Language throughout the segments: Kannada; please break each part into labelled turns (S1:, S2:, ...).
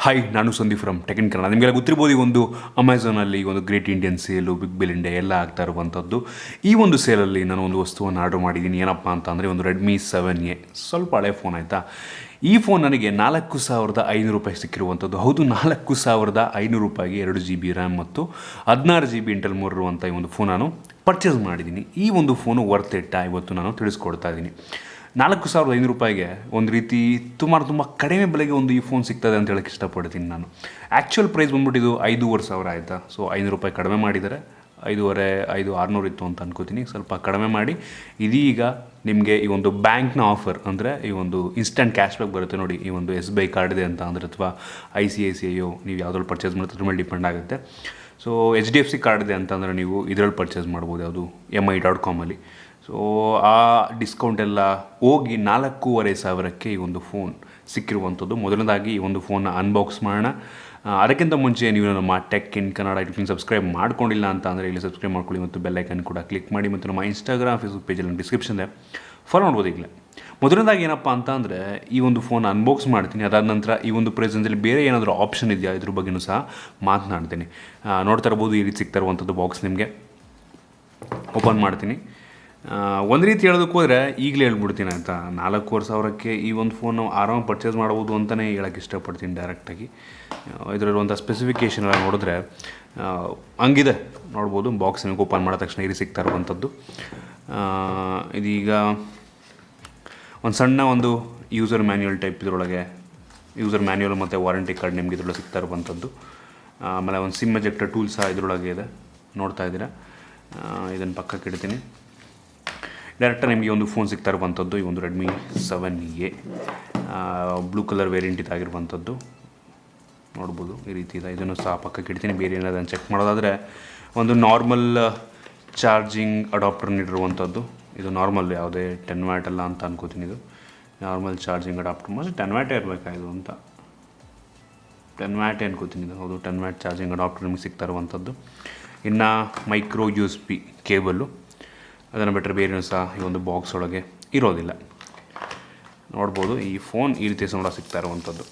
S1: ಹಾಯ್, ನಾನು Sandeep from tech in Kannada. ನಿಮಗೆಲ್ಲ ಗೊತ್ತಿರ್ಬೋದು, ಈ ಒಂದು ಅಮೆಝಾನಲ್ಲಿ ಒಂದು great Indian sale, big bill India ಎಲ್ಲ ಆಗ್ತಾ ಇರುವಂಥದ್ದು. ಈ ಒಂದು ಸೇಲಲ್ಲಿ ನಾನು ಒಂದು ವಸ್ತುವನ್ನು ಆರ್ಡರ್ ಮಾಡಿದ್ದೀನಿ. ಏನಪ್ಪ ಅಂತ ಅಂದರೆ ಒಂದು ರೆಡ್ಮಿ 7A. ಸ್ವಲ್ಪ ಹಳೆ ಫೋನ್ ಆಯಿತಾ. ಈ ಫೋನ್ ನನಗೆ 4,500 ರೂಪಾಯಿ ಸಿಕ್ಕಿರುವಂಥದ್ದು. ಹೌದು, 4,500 ರೂಪಾಯಿಗೆ 2 GB ರ್ಯಾಮ್ ಮತ್ತು 16 GB ಇಂಟರ್ನಲ್ ಮೋರ್ ಇರುವಂಥ ಈ ಒಂದು ಫೋನ್ ನಾನು ಪರ್ಚೇಸ್ ಮಾಡಿದ್ದೀನಿ. ಈ ಒಂದು ಫೋನು ವರ್ತ್ ಇಟ್ಟ ಇವತ್ತು ನಾನು ತಿಳಿಸ್ಕೊಡ್ತಾ ಇದ್ದೀನಿ. 4,500 ರೂಪಾಯಿಗೆ ಒಂದು ರೀತಿ ತುಂಬ ಕಡಿಮೆ ಬೆಲೆಗೆ ಒಂದು ಈ ಫೋನ್ ಸಿಗ್ತದೆ ಅಂತ ಹೇಳಕ್ಕೆ ಇಷ್ಟಪಡ್ತೀನಿ ನಾನು. ಆ್ಯಕ್ಚುಯಲ್ ಪ್ರೈಸ್ ಬಂದ್ಬಿಟ್ಟಿದ್ದು 5,500 ಆಯಿತಾ. ಸೊ 500 ರೂಪಾಯಿ ಕಡಿಮೆ ಮಾಡಿದ್ದಾರೆ. 5,600 ಇತ್ತು ಅಂತ ಅನ್ಕೋತೀನಿ. ಸ್ವಲ್ಪ ಕಡಿಮೆ ಮಾಡಿ ಇದೀಗ ನಿಮಗೆ ಈ ಒಂದು ಬ್ಯಾಂಕ್ನ ಆಫರ್, ಅಂದರೆ ಈ ಒಂದು ಇನ್ಸ್ಟಂಟ್ ಕ್ಯಾಶ್ ಬ್ಯಾಕ್ ಬರುತ್ತೆ ನೋಡಿ. ಈ ಒಂದು SBI ಕಾರ್ಡ್ ಇದೆ ಅಂತ ಅಂದರೆ, ಅಥವಾ ICICI ನೀವು ಯಾವುದ್ರಲ್ಲಿ ಪರ್ಚೇಸ್ ಮಾಡ್ತಾರೆ ಅದ್ರ ಮೇಲೆ ಡಿಪೆಂಡ್ ಆಗುತ್ತೆ. ಸೊ HDFC ಕಾರ್ಡ್ ಇದೆ ಅಂತಂದರೆ ನೀವು ಇದರಲ್ಲಿ ಪರ್ಚೇಸ್ ಮಾಡ್ಬೋದು, ಯಾವುದು mi.com ಅಲ್ಲಿ. ಸೊ ಆ ಡಿಸ್ಕೌಂಟ್ ಎಲ್ಲ ಹೋಗಿ 4,500ಕ್ಕೆ ಈ ಒಂದು ಫೋನ್ ಸಿಕ್ಕಿರುವಂಥದ್ದು. ಮೊದಲನೇದಾಗಿ ಈ ಒಂದು ಫೋನ್ನ ಅನ್ಬಾಕ್ಸ್ ಮಾಡೋಣ. ಅದಕ್ಕಿಂತ ಮುಂಚೆ ನೀವು ನಮ್ಮ tech in Kannada YouTube subscribe ಮಾಡ್ಕೊಂಡಿಲ್ಲ ಅಂತ ಅಂದರೆ ಇಲ್ಲಿ ಸಬ್ಸ್ಕ್ರೈಬ್ ಮಾಡ್ಕೊಳ್ಳಿ ಮತ್ತು ಬೆಲ್ ಐಕನ್ ಕೂಡ ಕ್ಲಿಕ್ ಮಾಡಿ. ಮತ್ತು ನಮ್ಮ ಇನ್ಸ್ಟಾಗ್ರಾಮ್, ಫೇಸ್ಬುಕ್ ಪೇಜಲ್ಲಿ ಡಿಸ್ಕ್ರಿಪ್ಷನ್ದೆ ಫಾಲೋ ಮಾಡ್ಬೋದು ಈಗಲೇ. ಮೊದಲನೇದಾಗಿ ಏನಪ್ಪ ಅಂತ ಅಂದರೆ ಈ ಒಂದು ಫೋನ್ ಅನ್ಬಾಕ್ಸ್ ಮಾಡ್ತೀನಿ. ಅದಾದ ನಂತರ ಈ ಒಂದು ಪ್ರೈಸಲ್ಲಿ ಬೇರೆ ಏನಾದರೂ ಆಪ್ಷನ್ ಇದೆಯಾ ಇದ್ರ ಬಗ್ಗೆಯೂ ಸಹ ಮಾತನಾಡ್ತೀನಿ. ನೋಡ್ತಾ ಇರ್ಬೋದು, ಈ ರೀತಿ ಸಿಗ್ತಾ ಇರುವಂಥದ್ದು ಬಾಕ್ಸ್ ನಿಮಗೆ. ಓಪನ್ ಮಾಡ್ತೀನಿ. ಒಂದು ರೀತಿ ಹೇಳೋದಕ್ಕೆ ಹೋದರೆ ಈಗಲೇ ಹೇಳ್ಬಿಡ್ತೀನಿ ಆಯಿತಾ. 4,500ಕ್ಕೆ ಈ ಒಂದು ಫೋನ್ ನಾವು ಆರಾಮಾಗಿ ಪರ್ಚೇಸ್ ಮಾಡ್ಬೋದು ಅಂತಲೇ ಹೇಳೋಕ್ಕೆ ಇಷ್ಟಪಡ್ತೀನಿ ಡೈರೆಕ್ಟಾಗಿ. ಇದರಲ್ಲಿರುವಂಥ ಸ್ಪೆಸಿಫಿಕೇಷನ್ ಎಲ್ಲ ನೋಡಿದ್ರೆ ಹಂಗಿದೆ ನೋಡ್ಬೋದು. ಬಾಕ್ಸ್ ನಿಮಗೆ ಓಪನ್ ಮಾಡಿದ ತಕ್ಷಣ ಇಲ್ಲಿ ಸಿಗ್ತಾ ಇರುವಂಥದ್ದು. ಇದೀಗ ಒಂದು ಸಣ್ಣ ಒಂದು ಯೂಸರ್ ಮ್ಯಾನ್ಯುವಲ್ ಟೈಪ್ ಇದರೊಳಗೆ, ಯೂಸರ್ ಮ್ಯಾನ್ಯುವಲ್ ಮತ್ತು ವಾರಂಟಿ ಕಾರ್ಡ್ ನಿಮಗೆ ಇದರೊಳಗೆ ಸಿಗ್ತಾ ಇರುವಂಥದ್ದು. ಆಮೇಲೆ ಒಂದು ಸಿಮ್ ಎಜೆಕ್ಟರ್ ಟೂಲ್ ಸಹ ಇದರೊಳಗೆ ಇದೆ, ನೋಡ್ತಾ ಇದ್ದೀರಾ. ಇದನ್ನು ಪಕ್ಕಕ್ಕೆ ಇಡ್ತೀನಿ. ಡೈರೆಕ್ಟಾಗಿ ನಿಮಗೆ ಒಂದು ಫೋನ್ ಸಿಗ್ತಾ ಇರುವಂಥದ್ದು ಈ ಒಂದು Redmi 7A blue colour variant ಇದಾಗಿರುವಂಥದ್ದು. ನೋಡ್ಬೋದು ಈ ರೀತಿ ಇದೆ. ಇದನ್ನು ಸಹ ಪಕ್ಕಕ್ಕೆ ಇಡ್ತೀನಿ. ಬೇರೆ ಏನಾದ್ರು ಚೆಕ್ ಮಾಡೋದಾದರೆ ಒಂದು ನಾರ್ಮಲ್ ಚಾರ್ಜಿಂಗ್ ಅಡಾಪ್ಟರ್ ನೀಡಿರುವಂಥದ್ದು. ಇದು ನಾರ್ಮಲ್, ಯಾವುದೇ 10 ವ್ಯಾಟ್ ಅಲ್ಲ ಅಂತ ಅನ್ಕೋತೀನಿ. ಇದು ನಾರ್ಮಲ್ ಚಾರ್ಜಿಂಗ್ ಅಡಾಪ್ಟರ್, ಮತ್ತು 10 ವ್ಯಾಟೇ ಇರಬೇಕಾಯ್ತು ಅಂತ 10 ವ್ಯಾಟೇ ಅನ್ಕೋತೀನಿ ಇದು. ಹೌದು, 10 ವ್ಯಾಟ್ ಚಾರ್ಜಿಂಗ್ ಅಡಾಪ್ಟರ್ ನಿಮಗೆ ಸಿಗ್ತಾ ಇರುವಂಥದ್ದು. ಇನ್ನು ಮೈಕ್ರೋ USB ಕೇಬಲ್ಲು, ಅದನ್ನು ಬಿಟ್ಟರೆ ಬೇರೆಯೂ ಸಹ ಈ ಒಂದು ಬಾಕ್ಸ್ ಒಳಗೆ ಇರೋದಿಲ್ಲ. ನೋಡ್ಬೋದು ಈ ಫೋನ್ ಈ ರೀತಿ ನೋಡ ಸಿಗ್ತಾ ಇರುವಂಥದ್ದು.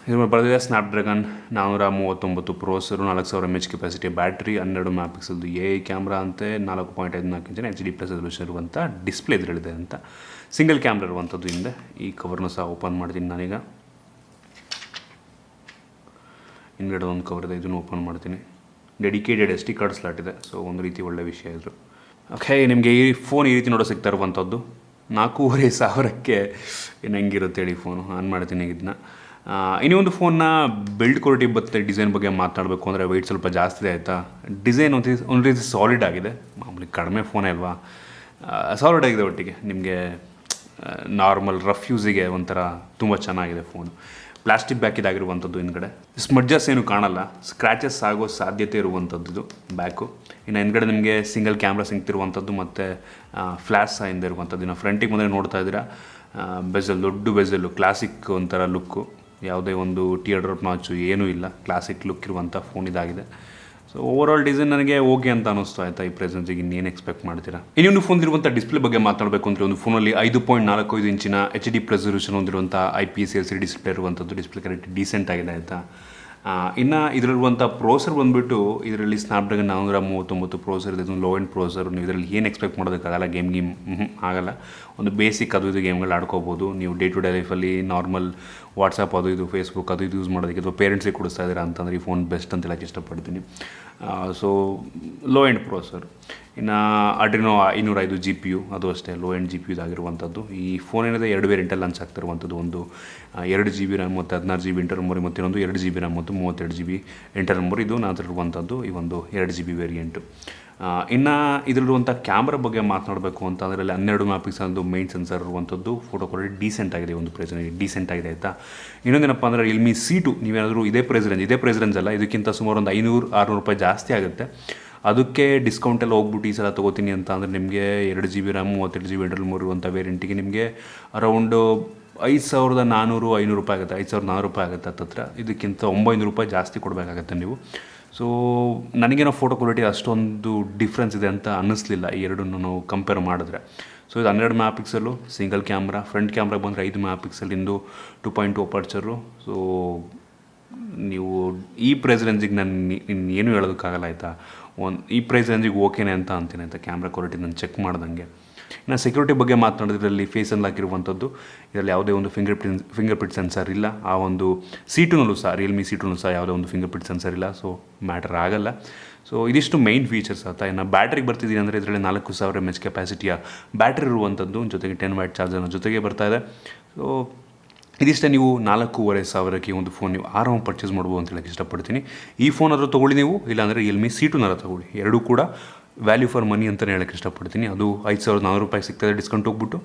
S1: ಇದ್ರ ಮೇಲೆ ಬರೆದಿದೆ Snapdragon 439 ಪ್ರೋಸೆಸರು, 4000 mAh capacity battery, 12 MP AI camera ಅಂತೆ, 4.54 ಇಂಚಿನ HD+ ರೆಸಲ್ಯೂಷನ್ ಇರುವಂಥ ಡಿಸ್ಪ್ಲೇ ಇದರಲ್ಲಿದೆ ಅಂತ. ಸಿಂಗಲ್ ಕ್ಯಾಮ್ರಾ ಇರುವಂಥದ್ದು ಹಿಂದೆ. ಈ ಕವರ್ನು ಸಹ ಓಪನ್ ಮಾಡ್ತೀನಿ ನಾನೀಗ. ಹಿಂದ್ಗಡೆ ಒಂದು ಕವರ್ ಇದೆ, ಇದನ್ನು ಓಪನ್ ಮಾಡ್ತೀನಿ. ಡೆಡಿಕೇಟೆಡ್ SD ಕಾರ್ಡ್ ಸ್ಲಾಟ್ ಇದೆ. ಸೊ ಒಂದು ರೀತಿ ಒಳ್ಳೆ ವಿಷಯ ಇದು. ಓಕೆ, ನಿಮಗೆ ಈ ಫೋನ್ ಈ ರೀತಿ ನೋಡೋ ಸಿಗ್ತಾ ಇರುವಂಥದ್ದು. 4,500ಕ್ಕೆ ಇನ್ನು ಹೆಂಗಿರುತ್ತೆ ಹೇಳಿ ಫೋನು. ಆನ್ ಮಾಡ್ತೀನಿ ಇದನ್ನ. ಇನ್ನೂ ಒಂದು ಫೋನ್ನ ಬಿಲ್ಡ್ ಕ್ವಾಲಿಟಿ ಮತ್ತು ಡಿಸೈನ್ ಬಗ್ಗೆ ಮಾತನಾಡಬೇಕು ಅಂದರೆ ವೆಯ್ಟ್ ಸ್ವಲ್ಪ ಜಾಸ್ತಿ ಇದೆ ಆಯಿತಾ. ಡಿಸೈನ್ ಒಂದು ರೀತಿ ಸಾಲಿಡ್ ಆಗಿದೆ. ಮಾಮೂಲಿ ಕಡಿಮೆ ಫೋನೇ ಅಲ್ವಾ, ಸಾಲಿಡ್ ಆಗಿದೆ. ಒಟ್ಟಿಗೆ ನಿಮಗೆ ನಾರ್ಮಲ್ ರಫ್ ಯೂಸಿಗೆ ಒಂಥರ ತುಂಬ ಚೆನ್ನಾಗಿದೆ ಫೋನು. Plastic back ಇದಾಗಿರುವಂಥದ್ದು. ಹಿಂದ್ಗಡೆ ಸ್ಮಡ್ಜಸ್ ಏನು ಕಾಣಲ್ಲ, ಸ್ಕ್ರ್ಯಾಚಸ್ ಆಗೋ ಸಾಧ್ಯತೆ ಇರುವಂಥದ್ದು ಇದು ಬ್ಯಾಕು. ಇನ್ನು ಹಿಂದ್ಗಡೆ ನಿಮಗೆ ಸಿಂಗಲ್ ಕ್ಯಾಮ್ರಾ ಸಿಗ್ತಿರುವಂಥದ್ದು ಮತ್ತು ಫ್ಲ್ಯಾಶ್ ಸಹ ಹಿಂದೆ ಇರುವಂಥದ್ದು. ಇನ್ನು ಫ್ರಂಟಿಗೆ ಬಂದರೆ ನೋಡ್ತಾ ಇದ್ದೀರಾ, ಬೆಜಲ್, ದೊಡ್ಡ ಬೆಜಲ್ಲು, ಕ್ಲಾಸಿಕ್ ಒಂಥರ ಲುಕ್ಕು. ಯಾವುದೇ ಒಂದು ಟಿಯರ್ ಡ್ರಾಪ್ ನಾಚು ಏನೂ ಇಲ್ಲ, ಕ್ಲಾಸಿಕ್ ಲುಕ್ ಇರುವಂಥ ಫೋನ್ ಇದಾಗಿದೆ. ಸೊ ಓವರಾಲ್ ಡಿಸೈನ್ ನನಗೆ ಓಕೆ ಅಂತ ಅನ್ನಿಸ್ತು ಆಯಿತಾ. ಈ ಪ್ರೆಸೆನ್ಸಿಗೆ ಇನ್ನೇನು ಎಕ್ಸ್ಪೆಕ್ಟ್ ಮಾಡ್ತೀರಾ. ಇನ್ನೊಂದು ಫೋನ್ ಇರುವಂಥ ಡಿಸ್ಪ್ಲೇ ಬಗ್ಗೆ ಮಾತಾಡಬೇಕು ಅಂದರೆ, ಒಂದು ಫೋನಲ್ಲಿ 5.45 ಇಂಚಿನ HD+ ರೆಸಲ್ಯೂಷನ್ ಹೊಂದಿರುವಂಥ IPS LCD ಡಿಸ್ಪ್ಲೇ ಇರುವಂಥದ್ದು. ಡಿಸ್ಪ್ಲೇ ಕ್ವಾಲಿಟಿ ಡೀಸೆಂಟ್ ಆಗಿದೆ ಆಯಿತಾ. ಇನ್ನು ಇದರಲ್ಲಿರುವಂಥ ಪ್ರೋಸರ್ ಬಂದುಬಿಟ್ಟು, ಇದರಲ್ಲಿ ಸ್ನ್ಯಾಪ್ಡ್ರ್ಯಾಗನ್ 439 ಪ್ರೋಸರ್ ಇದೆ. ಇದೊಂದು ಲೋ ಎಂಡ್ ಪ್ರೋಸರ್. ನೀವು ಇದರಲ್ಲಿ ಏನು ಎಕ್ಸ್ಪೆಕ್ಟ್ ಮಾಡೋದಕ್ಕಾಗಲ್ಲ. ಗೇಮ್ ಆಗಲ್ಲ. ಒಂದು ಬೇಸಿಕ್ ಅದು ಇದು ಗೇಮ್ಗಳು ಆಡ್ಕೋಬೋದು. ನೀವು ಡೇ ಟು ಡೇ ಲೈಫಲ್ಲಿ ನಾರ್ಮಲ್ ವಾಟ್ಸಪ್ ಅದು ಇದು, ಫೇಸ್ಬುಕ್ ಅದು ಇದು ಯೂಸ್ ಮಾಡೋದಕ್ಕೆ, ಅಥವಾ ಪೇರೆಂಟ್ಸಿಗೆ ಕೊಡಿಸ್ತಾ ಇದ್ದೀರಾ ಅಂತಂದರೆ ಈ ಫೋನ್ ಬೆಸ್ಟ್ ಅಂತ ಹೇಳಕ್ಕೆ ಇಷ್ಟಪಡ್ತೀನಿ. So low end ಪ್ರೋಸರ್. ಇನ್ನು ಅಡ್ರಿನೋ 505 GPU, ಅದು ಅಷ್ಟೇ ಲೋ ಎಂಡ್ GPU ಇದಾಗಿರುವಂಥದ್ದು. ಈ ಫೋನ್ ಏನಿದೆ 2 ವೇರಿಯಂಟಲ್ಲಿ ಲಾಂಚ್ ಆಗ್ತಿರುವಂಥದ್ದು. ಒಂದು 2 GB ರ್ಯಾಮ್ ಮತ್ತು 16 GB ಇಂಟರ್ನಲ್ ಮೆಮೊರಿ, ಮತ್ತು ಇನ್ನೊಂದು 2 GB ರ್ಯಾಮ್ ಮತ್ತು 32 GB ಇಂಟರ್ನಲ್ ಮೆಮೊರಿ. ಇದು ನಾತಿರುವಂಥದ್ದು ಈ ಒಂದು 2 GB ವೇರಿಯಂಟು. ಇನ್ನು ಇದರಲ್ಲಿರುವಂಥ ಕ್ಯಾಮ್ರಾ ಬಗ್ಗೆ ಮಾತನಾಡಬೇಕು ಅಂತ ಅಂದರೆ, ಅಲ್ಲಿ 12 MP ಮೈನ್ ಸೆನ್ಸರ್ ಇರುವಂಥದ್ದು. ಫೋಟೋ ಕ್ವಾಲಿಟಿ ಡೀಸೆಂಟ್ ಆಗಿದೆ, ಒಂದು ಪ್ರೈಸ್ನಲ್ಲಿ ಡೀಸೆಂಟ್ ಆಗಿದೆ ಆಯಿತಾ. ಇನ್ನೊಂದೇನಪ್ಪ ಅಂದರೆ Realme C2 ನೀವೇನಾದರೂ ಇದೇ ಪ್ರೈಸ್ ರೇಂಜ್ ಅಲ್ಲ, ಇದಕ್ಕಿಂತ ಸುಮಾರು ಒಂದು 500-600 ರೂಪಾಯಿ ಜಾಸ್ತಿ ಆಗುತ್ತೆ. ಅದಕ್ಕೆ ಡಿಸ್ಕೌಂಟೆಲ್ಲ ಹೋಗ್ಬಿಟ್ಟು ಈ ಸಲ ತೊಗೋತೀನಿ ಅಂತ ಅಂದರೆ ನಿಮಗೆ 2 GB RAM 32 GB internal memory ಇರುವಂಥ ವೇರಿಯಂಟಿಗೆ ನಿಮಗೆ ಅರೌಂಡು 5,400-500 ರೂಪಾಯಿ ಆಗುತ್ತೆ. 5,400 ರೂಪಾಯಿ ಆಗುತ್ತೆ ಹತ್ತತ್ರ. ಇದಕ್ಕಿಂತ 900 ರೂಪಾಯಿ ಜಾಸ್ತಿ ಕೊಡಬೇಕಾಗತ್ತೆ ನೀವು. ಸೊ ನನಗೇನೋ ಫೋಟೋ ಕ್ವಾಲಿಟಿ ಅಷ್ಟೊಂದು ಡಿಫ್ರೆನ್ಸ್ ಇದೆ ಅಂತ ಅನ್ನಿಸ್ಲಿಲ್ಲ ಈ ಎರಡನ್ನು ನಾವು ಕಂಪೇರ್ ಮಾಡಿದ್ರೆ. ಸೊ ಇದು 12 mega pixel single camera. Front ಕ್ಯಾಮ್ರಾಗೆ ಬಂದರೆ 5 ಮೆಗಾ ಪಿಕ್ಸೆಲ್ ಇಂದು 2.2 ಅಪರ್ಚರು. ಸೊ ನೀವು ಈ ಪ್ರೈಸ್ ರೇಂಜಿಗೆ ನಾನು ಇನ್ನೇನು ಹೇಳೋದಕ್ಕಾಗಲ್ಲ ಆಯಿತಾ. ಈ ಪ್ರೈಸ್ ರೇಂಜಿಗೆ ಓಕೆನೇ ಅಂತ ಅಂತೀನಿ ಆಯಿತಾ, ಕ್ಯಾಮ್ರಾ ಕ್ವಾಲಿಟಿ ನಾನು ಚೆಕ್ ಮಾಡ್ದಂಗೆ. ಇನ್ನು ಸೆಕ್ಯೂರಿಟಿ ಬಗ್ಗೆ ಮಾತನಾಡಿದ್ರೆ ಇದರಲ್ಲಿ ಫೇಸ್ ಅನ್ಲಾಕ್ ಇರುವಂಥದ್ದು. ಇದರಲ್ಲಿ ಯಾವುದೇ ಒಂದು ಫಿಂಗರ್ ಪ್ರಿಂಟ್ ಸೆನ್ಸರ್ ಇಲ್ಲ. ಆ ಒಂದು C2ನಲ್ಲೂ ಸಹ, ರಿಯಲ್ಮಿ C2ನಲ್ಲೂ ಸಹ ಯಾವುದೇ ಒಂದು ಫಿಂಗರ್ ಪ್ರಿಂಟ್ ಸೆನ್ಸರ್ ಇಲ್ಲ. ಸೊ ಮ್ಯಾಟರ್ ಆಗಲ್ಲ. ಸೊ ಇದಿಷ್ಟು ಮೈನ್ ಫೀಚರ್ಸ್ ಆಯ್ತಾ. ಇನ್ನು ಬ್ಯಾಟ್ರಿಗೆ ಬರ್ತಿದ್ದೀನಿ ಅಂದರೆ ಇದರಲ್ಲಿ 4000 mAh ಕೆಪಾಸಿಟಿಯ ಬ್ಯಾಟ್ರಿ ಇರುವಂಥದ್ದು, ಜೊತೆಗೆ 10 ವ್ಯಾಟ್ ಚಾರ್ಜರ್ನ ಜೊತೆಗೆ ಬರ್ತಾ ಇದೆ. ಸೊ ಇದಿಷ್ಟೇ. ನೀವು 4500ಕ್ಕೆ ಒಂದು ಫೋನ್ ನೀವು ಆರಾಮಾಗಿ ಪರ್ಚೇಸ್ ಮಾಡ್ಬೋದು ಅಂತ ಹೇಳಕ್ಕೆ ಇಷ್ಟಪಡ್ತೀನಿ. ಈ ಫೋನ್ ಆದರೂ ತೊಗೊಳ್ಳಿ ನೀವು, ಇಲ್ಲಾಂದರೆ ರಿಯಲ್ಮಿ C2ನಾರ ತೊಗೊಳ್ಳಿ. ಎರಡೂ ಕೂಡ ವ್ಯಾಲ್ಯೂ ಫಾರ್ ಮನಿ ಅಂತಲೇ ಹೇಳೋಕ್ಕೆ ಇಷ್ಟಪಡ್ತೀನಿ. ಅದು 5400 ರೂಪಾಯಿ ಸಿಗ್ತದೆ ಡಿಸ್ಕೌಂಟ್ ಹೋಗ್ಬಿಟ್ಟು.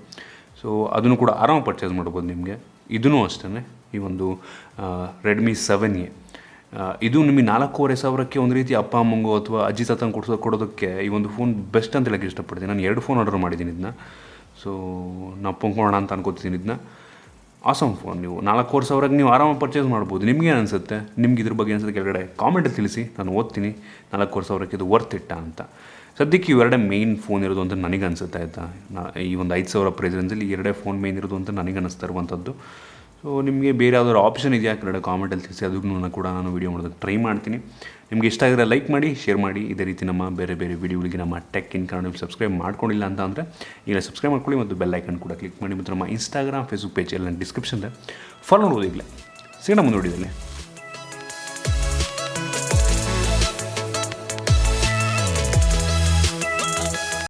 S1: ಸೊ ಅದನ್ನು ಕೂಡ ಆರಾಮಾಗಿ ಪರ್ಚೇಸ್ ಮಾಡ್ಬೋದು ನಿಮಗೆ. ಇದೂ ಅಷ್ಟೇ, ಈ ಒಂದು ರೆಡ್ಮಿ 7A ಇದು ನಿಮಗೆ 4500ಕ್ಕೆ ಒಂದು ರೀತಿ ಅಪ್ಪ ಅಮ್ಮಂಗೋ ಅಥವಾ ಅಜ್ಜಿ ತಾತಂಗೆ ಕೊಡೋದಕ್ಕೆ ಈ ಒಂದು ಫೋನ್ ಬೆಸ್ಟ್ ಅಂತ ಹೇಳಕ್ಕೆ ಇಷ್ಟಪಡ್ತೀನಿ. ನಾನು 2 ಫೋನ್ ಆರ್ಡರ್ ಮಾಡಿದ್ದೀನಿ ಇದನ್ನ. ಸೊ ನಾವು ಪಂಕೊಳ್ಳೋಣ ಅಂತ ಅನ್ಕೋತೀನಿ ಇದನ್ನ. Awesome phone. ನೀವು 4500ಕ್ಕೆ ನೀವು ಆರಾಮಾಗಿ ಪರ್ಚೇಸ್ ಮಾಡ್ಬೋದು. ನಿಮ್ಗೆ ಏನು ಅನಿಸುತ್ತೆ? ನಿಮ್ಗೆ ಇದ್ರ ಬಗ್ಗೆ ಅನಿಸುತ್ತೆ ಕೆಳಗಡೆ ಕಾಮೆಂಟಲ್ಲಿ ತಿಳಿಸಿ, ನಾನು ಓದ್ತೀನಿ 4500ಕ್ಕೆ ಇದು ವರ್ತ್ ಇಟ್ಟ ಅಂತ. ಸದ್ಯಕ್ಕೆ ಇವೆರಡೇ ಮೇಯ್ನ್ ಫೋನ್ ಇರೋದು ಅಂತ ನನಗೆ ಅನಿಸುತ್ತೆ ಆಯಿತಾ. ಈ ಒಂದು 5000 ಪ್ರೈಸ್ ರೇಂಜಲ್ಲಿ ಎರಡೇ ಫೋನ್ ಮೇಯ್ನ್ ಇರೋದು ಅಂತ ನನಗೆ ಅನ್ನಿಸ್ತಾ ಇರುವಂಥದ್ದು. ಸೊ ನಿಮಗೆ ಬೇರೆ ಯಾವ್ದಾದ್ರು ಆಪ್ಷನ್ ಇದೆಯಾ ಕೆಳಗಡೆ ಕಾಮೆಂಟಲ್ಲಿ ತಿಳಿಸಿ, ಅದನ್ನು ಕೂಡ ನಾನು ವೀಡಿಯೋ ಮಾಡೋದಕ್ಕೆ ಟ್ರೈ ಮಾಡ್ತೀನಿ. ನಿಮಗೆ ಇಷ್ಟ ಆಗಿದ್ರೆ ಲೈಕ್ ಮಾಡಿ, ಶೇರ್ ಮಾಡಿ. ಇದೇ ರೀತಿ ನಮ್ಮ ಬೇರೆ ಬೇರೆ ವೀಡಿಯೋಗಳಿಗೆ ನಮ್ಮ ಟೆಕ್ ಇನ್ ಕನ್ನಡ ಸಬ್ಸ್ಕ್ರೈಬ್ ಮಾಡ್ಕೊಂಡಿಲ್ಲ ಅಂತ ಅಂದರೆ ಈಗ ಸಬ್ಸ್ಕ್ರೈಬ್ ಮಾಡ್ಕೊಳ್ಳಿ ಮತ್ತು ಬೆಲ್ ಐಕನ್ ಕೂಡ ಕ್ಲಿಕ್ ಮಾಡಿ. ಮತ್ತು ನಮ್ಮ ಇನ್ಸ್ಟಾಗ್ರಾಮ್, ಫೇಸ್ಬುಕ್ ಪೇಜ್ ಎಲ್ಲ ಡಿಸ್ಕ್ರಿಪ್ಷನ್ದೆ ಫಾಲೋ ಮಾಡೋದು ಈಗಲೇ. ಸಿಗೋಣ ಮುಂದೆ ನೋಡಿದಲ್ಲಿ.